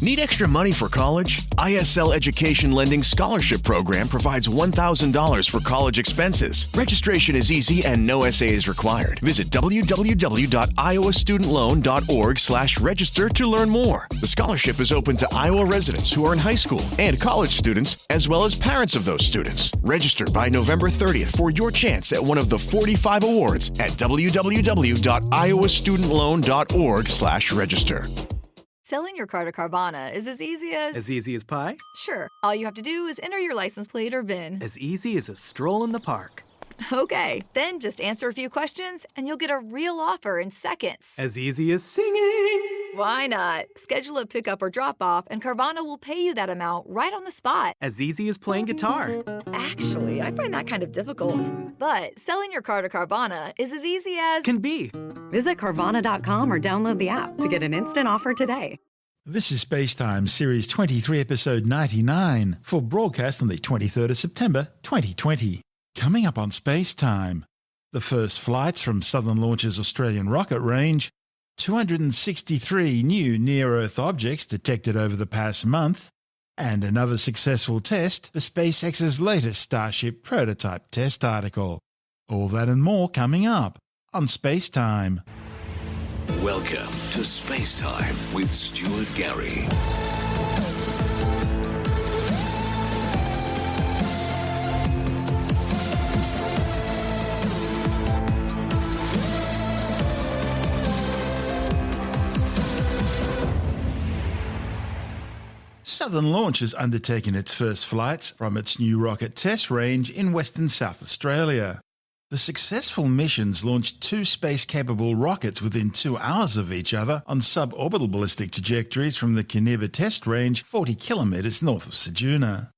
Need extra money for college? ISL Education Lending Scholarship Program provides $1,000 for college expenses. Registration is easy and no essay is required. Visit www.iowastudentloan.org/register to learn more. The scholarship is open to Iowa residents who are in high school and college students, as well as parents of those students. Register by November 30th for your chance at one of the 45 awards at www.iowastudentloan.org/register. Selling your car to Carvana is as easy as... As easy as pie? Sure. All you have to do is enter your license plate or VIN. As easy as a stroll in the park. Okay, then just answer a few questions and you'll get a real offer in seconds. As easy as singing. Why not? Schedule a pickup or drop-off and Carvana will pay you that amount right on the spot. As easy as playing guitar. Actually, I find that kind of difficult. But selling your car to Carvana is as easy as... Can be. Visit Carvana.com or download the app to get an instant offer today. This is SpaceTime Series 23, Episode 99, for broadcast on the 23rd of September 2020. Coming up on SpaceTime, the first flights from Southern Launch's Australian rocket range, 263 new near-Earth objects detected over the past month, and another successful test for SpaceX's latest Starship prototype test article. All that and more coming up on SpaceTime. Welcome to SpaceTime with Stuart Gary. Southern Launch has undertaken its first flights from its new rocket test range in Western South Australia. The successful missions launched two space-capable rockets within 2 hours of each other on suborbital ballistic trajectories from the kilometre test range 40 kilometres north of Ceduna.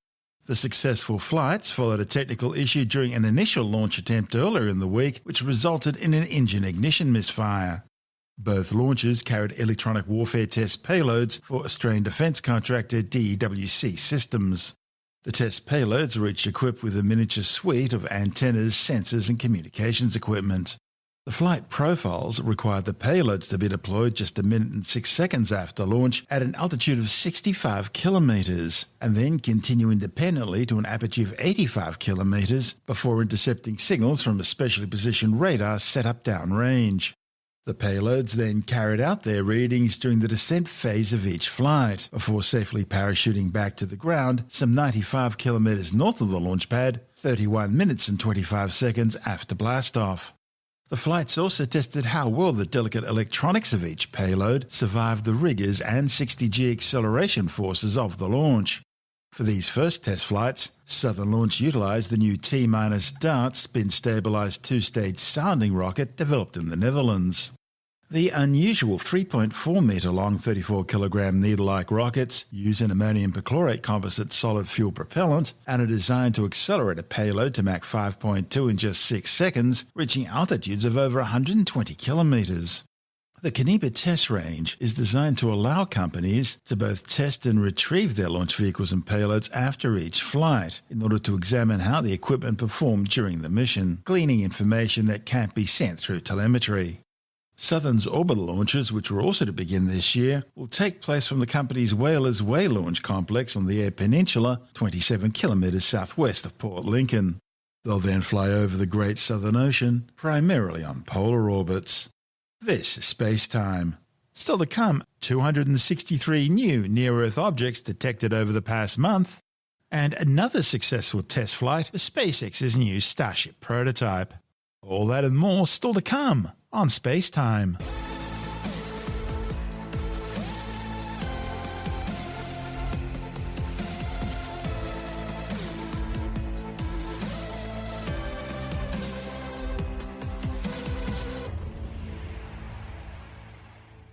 The successful flights followed a technical issue during an initial launch attempt earlier in the week, which resulted in an engine ignition misfire. Both launches carried electronic warfare test payloads for Australian defence contractor DEWC Systems. The test payloads are each equipped with a miniature suite of antennas, sensors and communications equipment. The flight profiles required the payloads to be deployed just 1 minute and 6 seconds after launch at an altitude of 65 kilometres, and then continue independently to an aperture of 85 kilometres before intercepting signals from a specially positioned radar set up downrange. The payloads then carried out their readings during the descent phase of each flight, before safely parachuting back to the ground some 95 kilometres north of the launch pad, 31 minutes and 25 seconds after blastoff. The flights also tested how well the delicate electronics of each payload survived the rigours and 60G acceleration forces of the launch. For these first test flights, Southern Launch utilised the new T-DART spin-stabilised two-stage sounding rocket developed in the Netherlands. The unusual 3.4-metre long 34-kilogram needle-like rockets use an ammonium perchlorate composite solid fuel propellant and are designed to accelerate a payload to Mach 5.2 in just 6 seconds, reaching altitudes of over 120 kilometres. The Kilometre test range is designed to allow companies to both test and retrieve their launch vehicles and payloads after each flight in order to examine how the equipment performed during the mission, gleaning information that can't be sent through telemetry. Southern's orbital launches, which were also to begin this year, will take place from the company's Whalers Way launch complex on the Eyre Peninsula, 27 kilometres southwest of Port Lincoln. They'll then fly over the Great Southern Ocean, primarily on polar orbits. This is SpaceTime. Still to come, 263 new near-Earth objects detected over the past month, and another successful test flight for SpaceX's new Starship prototype. All that and more still to come on SpaceTime.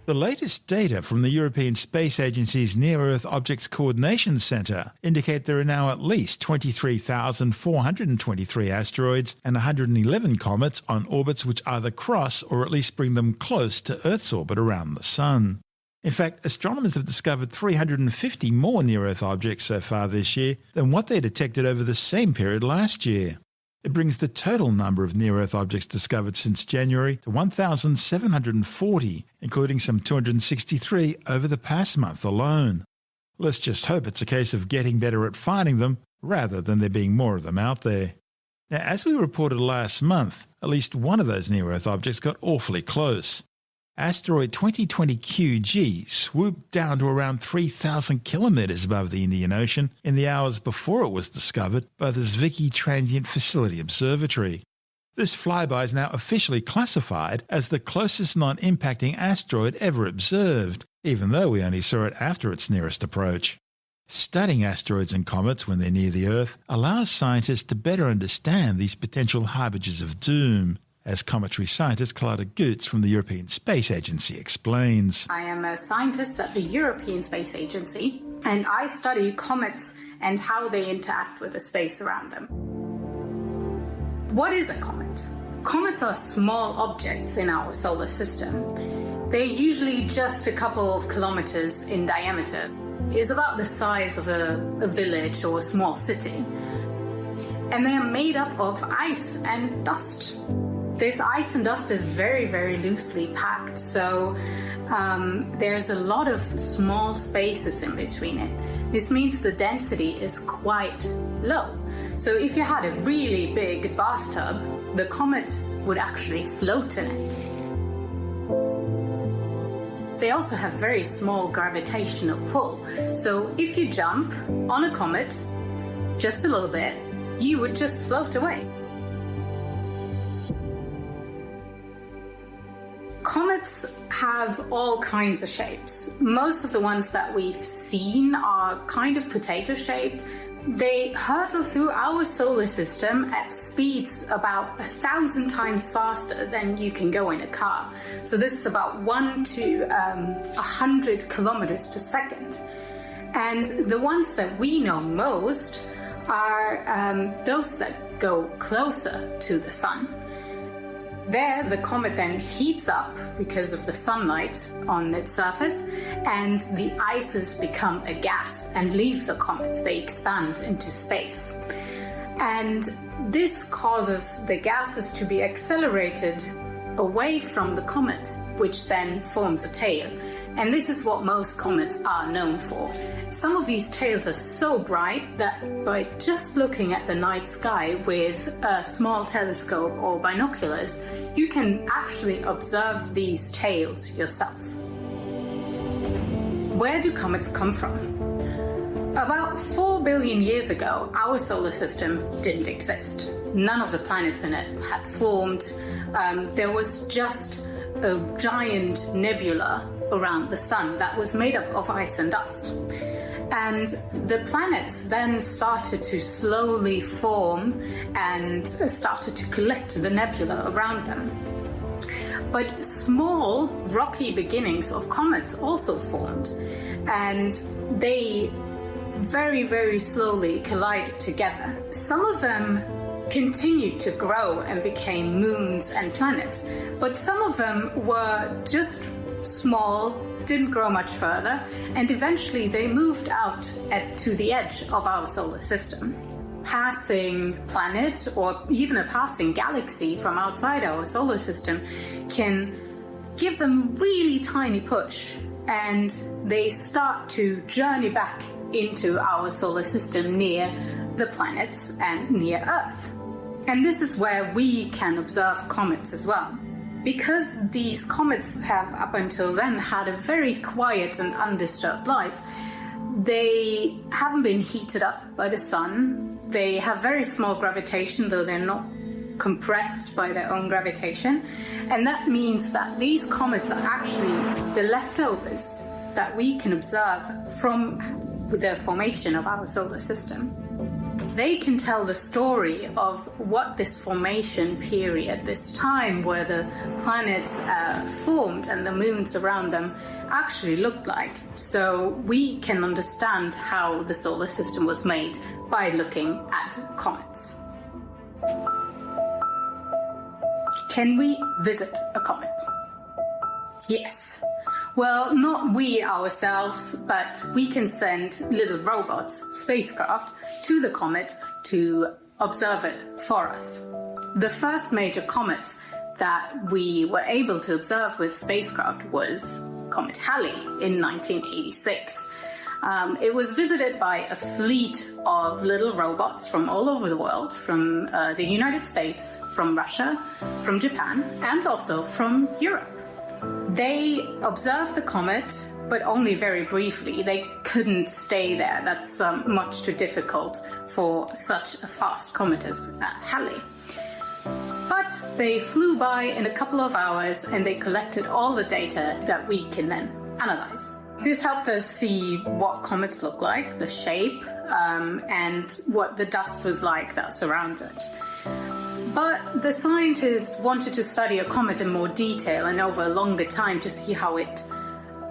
The latest data from the European Space Agency's Near-Earth Objects Coordination Centre indicate there are now at least 23,423 asteroids and 111 comets on orbits which either cross or at least bring them close to Earth's orbit around the Sun. In fact, astronomers have discovered 350 more near-Earth objects so far this year than what they detected over the same period last year. It brings the total number of near-Earth objects discovered since January to 1,740, including some 263 over the past month alone. Let's just hope it's a case of getting better at finding them rather than there being more of them out there. Now, as we reported last month, at least one of those near-Earth objects got awfully close. Asteroid 2020 QG swooped down to around 3,000 kilometres above the Indian Ocean in the hours before it was discovered by the Zwicky Transient Facility Observatory. This flyby is now officially classified as the closest non-impacting asteroid ever observed, even though we only saw it after its nearest approach. Studying asteroids and comets when they're near the Earth allows scientists to better understand these potential harbingers of doom, as cometary scientist Clara Goetz from the European Space Agency explains. I am a scientist at the European Space Agency, and I study comets and how they interact with the space around them. What is a comet? Comets are small objects in our solar system. They're usually just a couple of kilometers in diameter. It's about the size of a village or a small city. And they are made up of ice and dust. This ice and dust is very, very loosely packed, so there's a lot of small spaces in between it. This means the density is quite low. So if you had a really big bathtub, the comet would actually float in it. They also have very small gravitational pull. So if you jump on a comet just a little bit, you would just float away. Comets have all kinds of shapes. Most of the ones that we've seen are kind of potato-shaped. They hurtle through our solar system at speeds about 1,000 times faster than you can go in a car. So this is about 1 to 100 kilometers per second. And the ones that we know most are those that go closer to the sun. There, the comet then heats up because of the sunlight on its surface, and the ices become a gas and leave the comet. They expand into space. And this causes the gases to be accelerated away from the comet, which then forms a tail. And this is what most comets are known for. Some of these tails are so bright that by just looking at the night sky with a small telescope or binoculars, you can actually observe these tails yourself. Where do comets come from? About 4 billion years ago, our solar system didn't exist. None of the planets in it had formed. There was just a giant nebula around the sun that was made up of ice and dust. And the planets then started to slowly form and started to collect the nebula around them. But small rocky beginnings of comets also formed, and they very, very slowly collided together. Some of them continued to grow and became moons and planets, but some of them were just small, didn't grow much further, and eventually they moved out to the edge of our solar system. Passing planet or even a passing galaxy from outside our solar system can give them really tiny push, and they start to journey back into our solar system near the planets and near Earth. And this is where we can observe comets as well. Because these comets have up until then had a very quiet and undisturbed life, they haven't been heated up by the sun. They have very small gravitation, though they're not compressed by their own gravitation. And that means that these comets are actually the leftovers that we can observe from the formation of our solar system. They can tell the story of what this formation period, this time where the planets formed and the moons around them actually looked like. So we can understand how the solar system was made by looking at comets. Can we visit a comet? Yes. Well, not we ourselves, but we can send little robots, spacecraft, to the comet to observe it for us. The first major comet that we were able to observe with spacecraft was Comet Halley in 1986. It was visited by a fleet of little robots from all over the world, from the United States, from Russia, from Japan, and also from Europe. They observed the comet, but only very briefly. They couldn't stay there. That's much too difficult for such a fast comet as Halley. But they flew by in a couple of hours and they collected all the data that we can then analyze. This helped us see what comets look like, the shape, and what the dust was like that surrounded it. But the scientists wanted to study a comet in more detail and over a longer time to see how it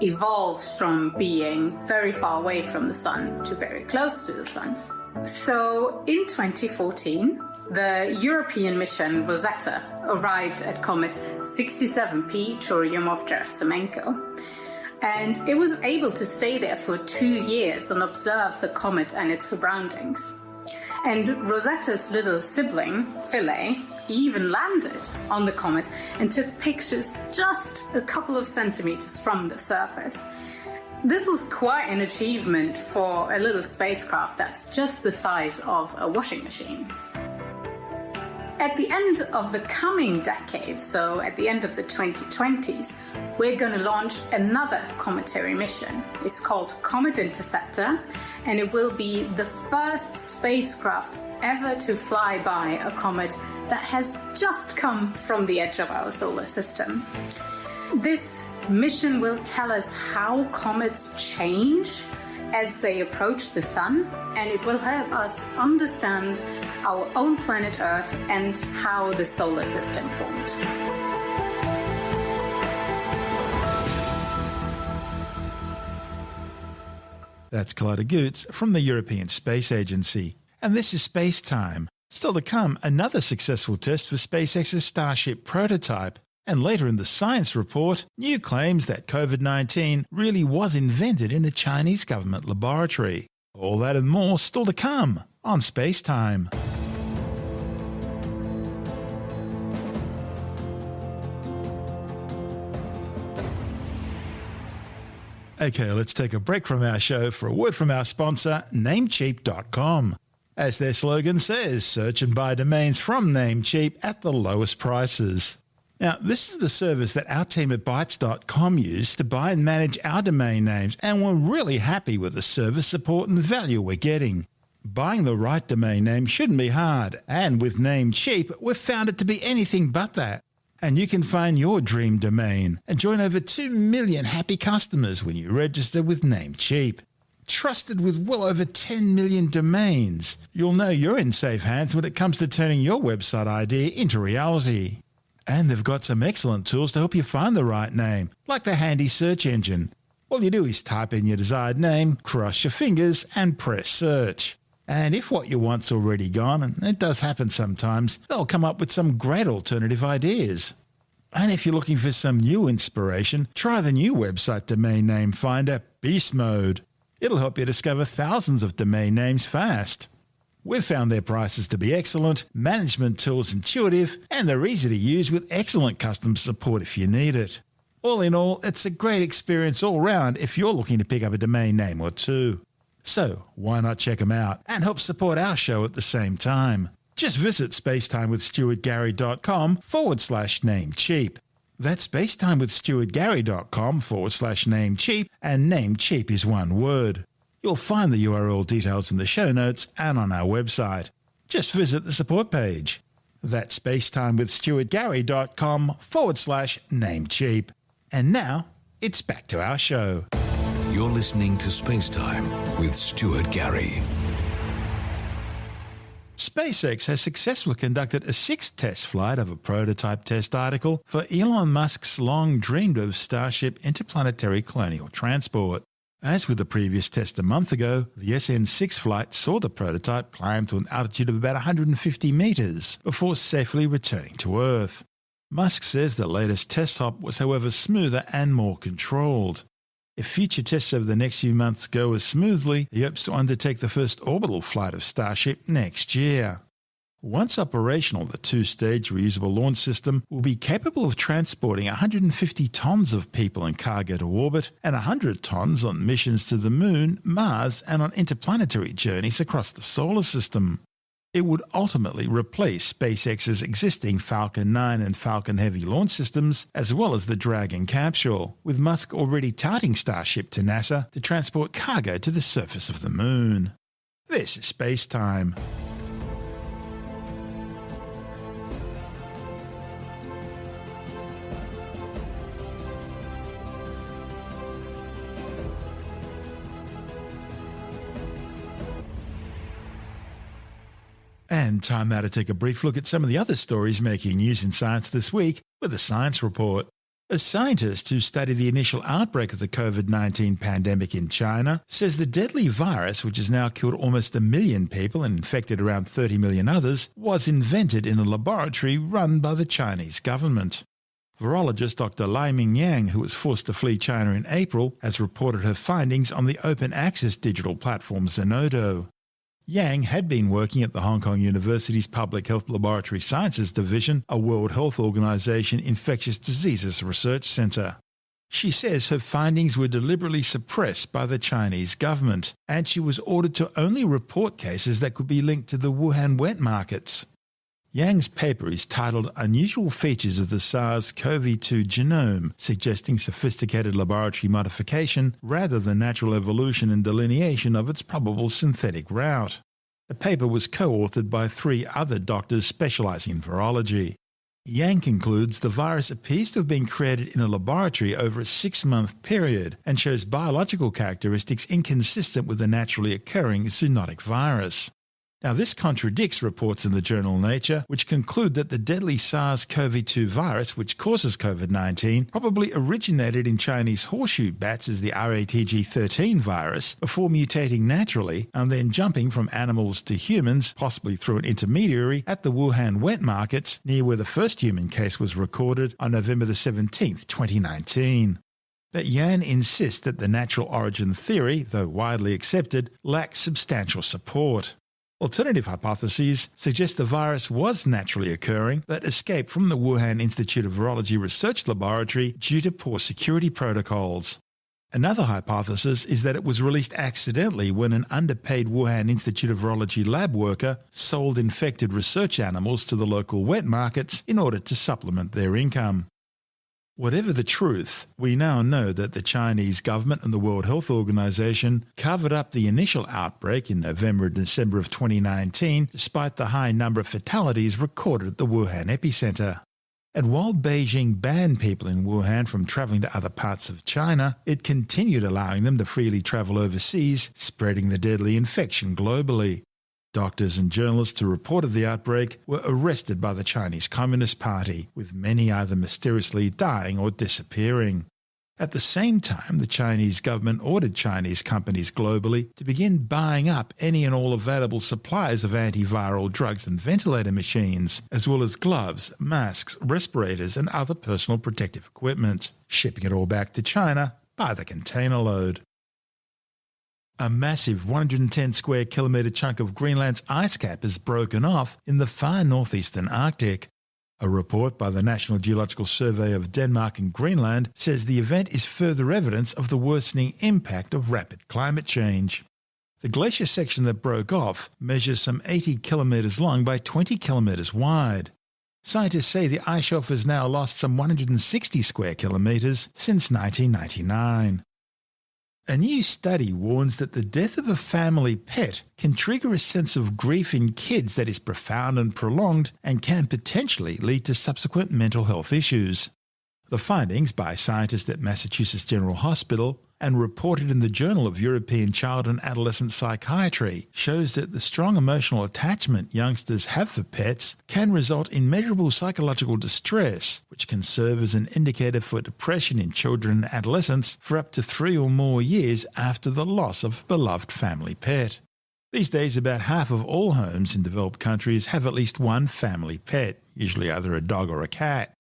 evolves from being very far away from the sun to very close to the sun. So in 2014, the European mission Rosetta arrived at comet 67P Churyumov-Gerasimenko, and it was able to stay there for 2 years and observe the comet and its surroundings. And Rosetta's little sibling, Philae, even landed on the comet and took pictures just a couple of centimeters from the surface. This was quite an achievement for a little spacecraft that's just the size of a washing machine. At the end of the coming decade, so at the end of the 2020s, we're going to launch another cometary mission. It's called Comet Interceptor, and it will be the first spacecraft ever to fly by a comet that has just come from the edge of our solar system. This mission will tell us how comets change as they approach the sun, and it will help us understand our own planet Earth and how the solar system formed. That's Clyde Goots from the European Space Agency. And this is SpaceTime. Still to come, another successful test for SpaceX's Starship prototype. And later in the science report, new claims that COVID-19 really was invented in a Chinese government laboratory. All that and more still to come on SpaceTime. Okay, let's take a break from our show for a word from our sponsor, Namecheap.com. As their slogan says, search and buy domains from Namecheap at the lowest prices. Now, this is the service that our team at Bytes.com use to buy and manage our domain names, and we're really happy with the service, support and value we're getting. Buying the right domain name shouldn't be hard, and with Namecheap, we've found it to be anything but that. And you can find your dream domain and join over 2 million happy customers when you register with Namecheap. Trusted with well over 10 million domains, you'll know you're in safe hands when it comes to turning your website idea into reality. And they've got some excellent tools to help you find the right name, like the handy search engine. All you do is type in your desired name, cross your fingers, and press search. And if what you want's already gone, and it does happen sometimes, they'll come up with some great alternative ideas. And if you're looking for some new inspiration, try the new website domain name finder, Beast Mode. It'll help you discover thousands of domain names fast. We've found their prices to be excellent, management tools intuitive, and they're easy to use with excellent custom support if you need it. All in all, it's a great experience all round if you're looking to pick up a domain name or two. So, why not check them out and help support our show at the same time? Just visit spacetimewithstuartgary.com/namecheap. That's spacetimewithstuartgary.com/namecheap, and Namecheap is one word. You'll find the URL details in the show notes and on our website. Just visit the support page. That's spacetimewithstuartgary.com/namecheap. And now, it's back to our show. You're listening to SpaceTime with Stuart Gary. SpaceX has successfully conducted a 6th test flight of a prototype test article for Elon Musk's long-dreamed-of Starship interplanetary colonial transport. As with the previous test a month ago, the SN6 flight saw the prototype climb to an altitude of about 150 metres before safely returning to Earth. Musk says the latest test hop was, however, smoother and more controlled. If future tests over the next few months go as smoothly, he hopes to undertake the first orbital flight of Starship next year. Once operational, the two-stage reusable launch system will be capable of transporting 150 tons of people and cargo to orbit and 100 tons on missions to the Moon, Mars, and on interplanetary journeys across the solar system. It would ultimately replace SpaceX's existing Falcon 9 and Falcon Heavy launch systems, as well as the Dragon capsule, with Musk already touting Starship to NASA to transport cargo to the surface of the Moon. This is SpaceTime. And time now to take a brief look at some of the other stories making news in science this week with a science report. A scientist who studied the initial outbreak of the COVID-19 pandemic in China says the deadly virus, which has now killed almost 1 million people and infected around 30 million others, was invented in a laboratory run by the Chinese government. Virologist Dr. Laiming Yang, who was forced to flee China in April, has reported her findings on the open-access digital platform Zenodo. Yang had been working at the Hong Kong University's Public Health Laboratory Sciences Division, a World Health Organization infectious diseases research centre. She says her findings were deliberately suppressed by the Chinese government, and she was ordered to only report cases that could be linked to the Wuhan wet markets. Yang's paper is titled Unusual Features of the SARS-CoV-2 Genome, suggesting sophisticated laboratory modification rather than natural evolution and delineation of its probable synthetic route. The paper was co-authored by 3 other doctors specializing in virology. Yang concludes the virus appears to have been created in a laboratory over a 6-month period and shows biological characteristics inconsistent with a naturally occurring zoonotic virus. Now, this contradicts reports in the journal Nature, which conclude that the deadly SARS-CoV-2 virus, which causes COVID-19, probably originated in Chinese horseshoe bats as the RATG13 virus before mutating naturally and then jumping from animals to humans, possibly through an intermediary, at the Wuhan wet markets, near where the first human case was recorded on November 17, 2019. But Yan insists that the natural origin theory, though widely accepted, lacks substantial support. Alternative hypotheses suggest the virus was naturally occurring but escaped from the Wuhan Institute of Virology Research Laboratory due to poor security protocols. Another hypothesis is that it was released accidentally when an underpaid Wuhan Institute of Virology lab worker sold infected research animals to the local wet markets in order to supplement their income. Whatever the truth, we now know that the Chinese government and the World Health Organization covered up the initial outbreak in November and December of 2019 despite the high number of fatalities recorded at the Wuhan epicenter. And while Beijing banned people in Wuhan from travelling to other parts of China, it continued allowing them to freely travel overseas, spreading the deadly infection globally. Doctors and journalists who reported the outbreak were arrested by the Chinese Communist Party, with many either mysteriously dying or disappearing. At the same time, the Chinese government ordered Chinese companies globally to begin buying up any and all available supplies of antiviral drugs and ventilator machines, as well as gloves, masks, respirators, and other personal protective equipment, shipping it all back to China by the container load. A massive 110 square kilometre chunk of Greenland's ice cap has broken off in the far northeastern Arctic. A report by the National Geological Survey of Denmark and Greenland says the event is further evidence of the worsening impact of rapid climate change. The glacier section that broke off measures some 80 kilometres long by 20 kilometres wide. Scientists say the ice shelf has now lost some 160 square kilometres since 1999. A new study warns that the death of a family pet can trigger a sense of grief in kids that is profound and prolonged and can potentially lead to subsequent mental health issues. The findings by scientists at Massachusetts General Hospital and reported in the Journal of European Child and Adolescent Psychiatry shows that the strong emotional attachment youngsters have for pets can result in measurable psychological distress, which can serve as an indicator for depression in children and adolescents for up to 3 or more years after the loss of a beloved family pet. These days, about half of all homes in developed countries have at least one family pet, usually either a dog or a cat.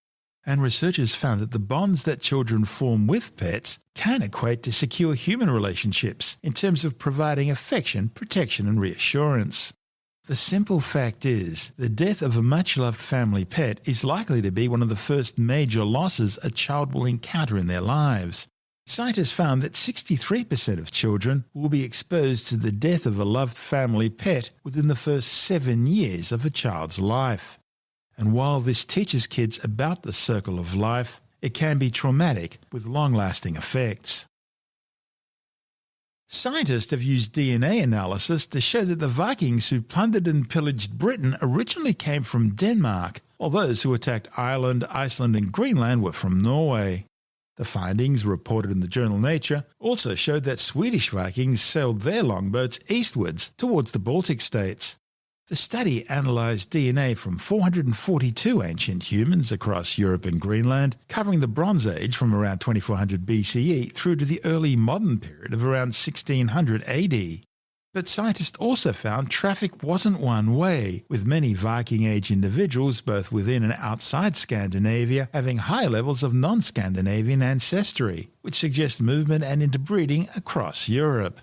And researchers found that the bonds that children form with pets can equate to secure human relationships in terms of providing affection, protection and reassurance. The simple fact is, the death of a much-loved family pet is likely to be one of the first major losses a child will encounter in their lives. Scientists found that 63% of children will be exposed to the death of a loved family pet within the first 7 years of a child's life. And while this teaches kids about the circle of life, it can be traumatic with long-lasting effects. Scientists have used DNA analysis to show that the Vikings who plundered and pillaged Britain originally came from Denmark, while those who attacked Ireland, Iceland and Greenland were from Norway. The findings, reported in the journal Nature, also showed that Swedish Vikings sailed their longboats eastwards towards the Baltic states. The study analysed DNA from 442 ancient humans across Europe and Greenland, covering the Bronze Age from around 2400 BCE through to the early modern period of around 1600 AD. But scientists also found traffic wasn't one way, with many Viking Age individuals both within and outside Scandinavia having high levels of non-Scandinavian ancestry, which suggests movement and interbreeding across Europe.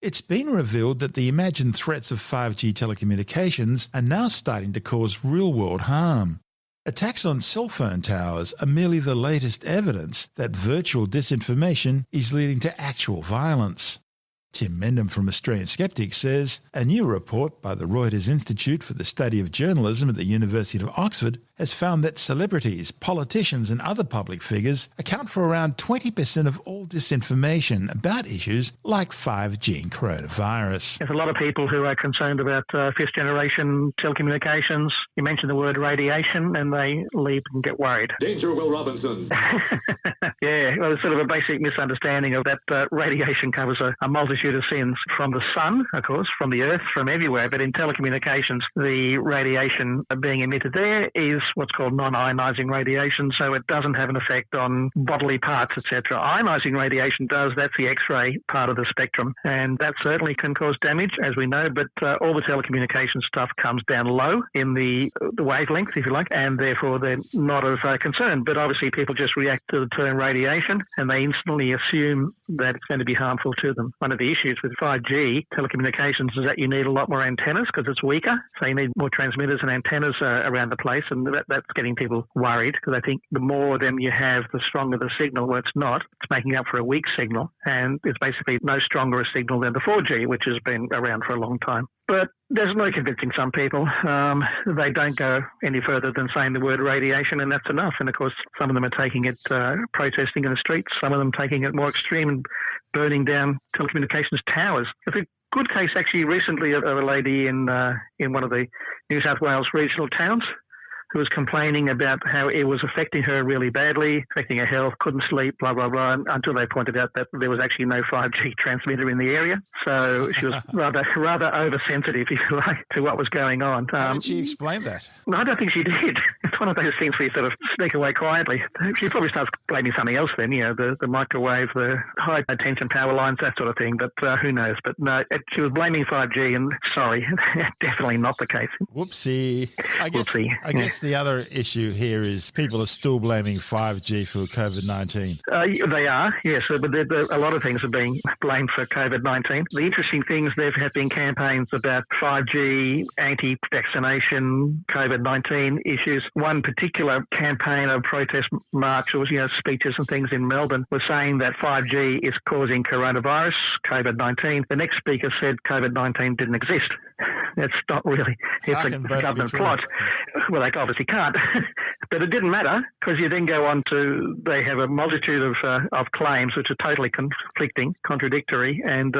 It's been revealed that the imagined threats of 5G telecommunications are now starting to cause real-world harm. Attacks on cell phone towers are merely the latest evidence that virtual disinformation is leading to actual violence. Tim Mendham from Australian Skeptics says a new report by the Reuters Institute for the Study of Journalism at the University of Oxford has found that celebrities, politicians and other public figures account for around 20% of all disinformation about issues like 5G and coronavirus. There's a lot of people who are concerned about fifth-generation telecommunications. You mention the word radiation and they leap and get worried. Danger, Will Robinson. Yeah, well, there's sort of a basic misunderstanding of that radiation covers a multitude of sins from the sun, of course, from the earth, from everywhere. But in telecommunications, the radiation being emitted there is what's called non-ionising radiation, so it doesn't have an effect on bodily parts, etc. Ionising radiation does. That's the X-ray part of the spectrum, and that certainly can cause damage, as we know, but all the telecommunication stuff comes down low in the wavelength, if you like, and therefore they're not as concerned. But obviously people just react to the term radiation, and they instantly assume that it's going to be harmful to them. One of the issues with 5G telecommunications is that you need a lot more antennas because it's weaker, so you need more transmitters and antennas around the place, and that's getting people worried because I think the more of them you have, the stronger the signal. Well, it's not. It's making up for a weak signal, and it's basically no stronger a signal than the 4G, which has been around for a long time. But there's no convincing some people. They don't go any further than saying the word radiation, and that's enough. And, of course, some of them are taking it protesting in the streets, some of them taking it more extreme and burning down telecommunications towers. It's a good case, actually, recently of a lady in one of the New South Wales regional towns who was complaining about how it was affecting her really badly, affecting her health, couldn't sleep, blah, blah, blah, until they pointed out that there was actually no 5G transmitter in the area. So she was rather oversensitive, if you like, to what was going on. How did she explain that? No, I don't think she did. It's one of those things where you sort of sneak away quietly. She probably starts blaming something else then, the microwave, the high tension power lines, that sort of thing, but who knows. But no, she was blaming 5G, and sorry, definitely not the case. Whoopsie. I guess the other issue here is people are still blaming 5G for COVID-19. They are, yes, but a lot of things are being blamed for COVID-19. The interesting things, there have been campaigns about 5G, anti-vaccination, COVID-19 issues. One particular campaign of protest march or speeches and things in Melbourne was saying that 5G is causing coronavirus, COVID-19. The next speaker said COVID-19 didn't exist. It's not really. It's a government plot. Well, they obviously can't. But it didn't matter because you then go on to, they have a multitude of claims which are totally conflicting, contradictory, and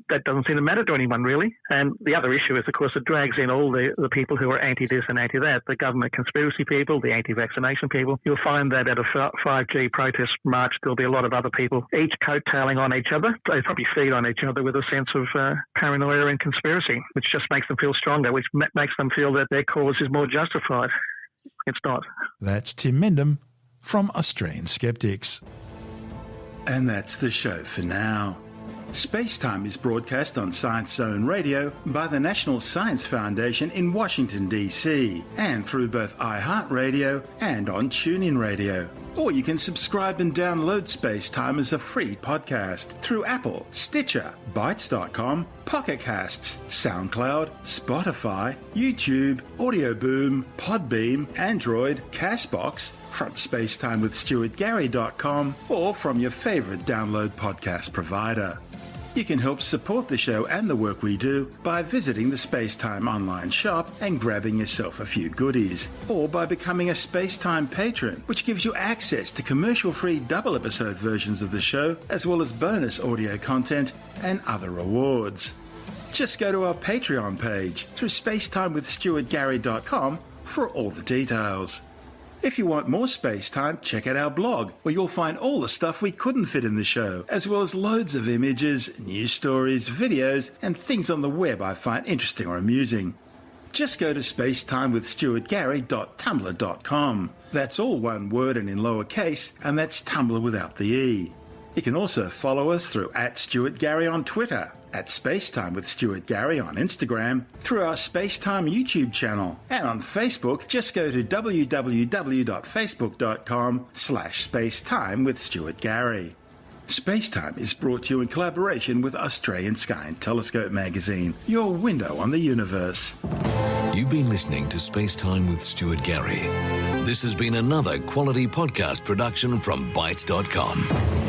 that doesn't seem to matter to anyone really. And the other issue is, of course, it drags in all the people who are anti-this and anti-that, the government conspiracy people, the anti-vaccination people. You'll find that at a 5G protest march, there'll be a lot of other people, each coattailing on each other. They probably feed on each other with a sense of paranoia and conspiracy, which just makes them feel stronger, which makes them feel that their cause is more justified. It's not. That's Tim Mendham from Australian Skeptics. And that's the show for now. SpaceTime is broadcast on Science Zone Radio by the National Science Foundation in Washington, D.C., and through both iHeartRadio and on TuneIn Radio. Or you can subscribe and download SpaceTime as a free podcast through Apple, Stitcher, Bytes.com, Pocket Casts, SoundCloud, Spotify, YouTube, Audio Boom, Podbeam, Android, Castbox, from spacetimewithstuartgary.com, or from your favourite download podcast provider. You can help support the show and the work we do by visiting the SpaceTime online shop and grabbing yourself a few goodies, or by becoming a SpaceTime patron, which gives you access to commercial-free double-episode versions of the show, as well as bonus audio content and other rewards. Just go to our Patreon page through spacetimewithstuartgary.com for all the details. If you want more SpaceTime, check out our blog, where you'll find all the stuff we couldn't fit in the show, as well as loads of images, news stories, videos, and things on the web I find interesting or amusing. Just go to spacetimewithstuartgary.tumblr.com. That's all one word and in lowercase, and that's Tumblr without the E. You can also follow us through @StuartGary on Twitter, @SpaceTime with Stuart Gary on Instagram, through our SpaceTime YouTube channel, and on Facebook, just go to www.facebook.com/spacetime with Stuart Gary. SpaceTime is brought to you in collaboration with Australian Sky and Telescope magazine, your window on the universe. You've been listening to SpaceTime with Stuart Gary. This has been another quality podcast production from Bytes.com.